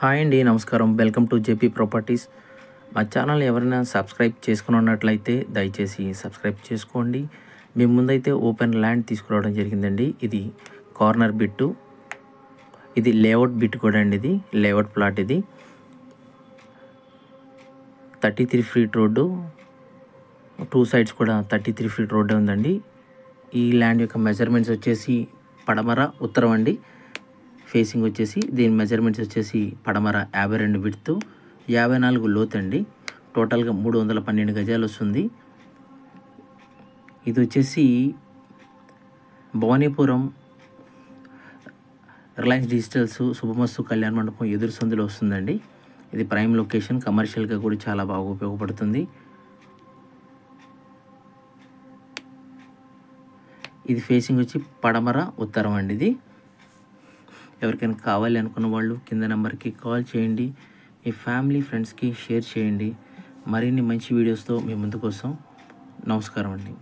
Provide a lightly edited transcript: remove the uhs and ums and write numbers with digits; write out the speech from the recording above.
Hi అండి, నమస్కారం. Welcome to JP properties. మా ఛానల్ ఎవరైనా సబ్స్క్రైబ్ చేసుకుని ఉన్నట్లయితే దయచేసి సబ్స్క్రైబ్ చేసుకోండి. మీ ముందైతే ఓపెన్ ల్యాండ్ తీసుకురావడం జరిగిందండి. ఇది కార్నర్ బిట్టు, ఇది లేఅవుట్ బిట్ కూడా అండి. ఇది లేఅవుట్ ప్లాట్. ఇది 33 ఫీట్ రోడ్డు, 2 సైడ్స్ కూడా 33 ఫీట్ రోడ్డు ఉందండి. ఈ ల్యాండ్ యొక్క మెజర్మెంట్స్ వచ్చేసి పడమర ఉత్తరం అండి. ఫేసింగ్ వచ్చేసి దీని మెజర్మెంట్స్ వచ్చేసి పడమర 52 విడ్త్, 54 లోతు అండి. టోటల్గా 312 గజాలు వస్తుంది. ఇది వచ్చేసి భవానీపురం రిలయన్స్ డిజిటల్స్ శుభమస్తు కళ్యాణ మండపం ఎదురు సందులో వస్తుందండి. ఇది ప్రైమ్ లొకేషన్, కమర్షియల్గా కూడా చాలా బాగా ఉపయోగపడుతుంది. ఇది ఫేసింగ్ వచ్చి పడమర ఉత్తరం అండి. ఇది ఎవరికైనా కావాలి అనుకున్న వాళ్ళు కింద నెంబర్కి కాల్ చేయండి. మీ ఫ్యామిలీ ఫ్రెండ్స్కి షేర్ చేయండి. మరిన్ని మంచి వీడియోస్తో మీ ముందుకు వస్తాం. నమస్కారం అండి.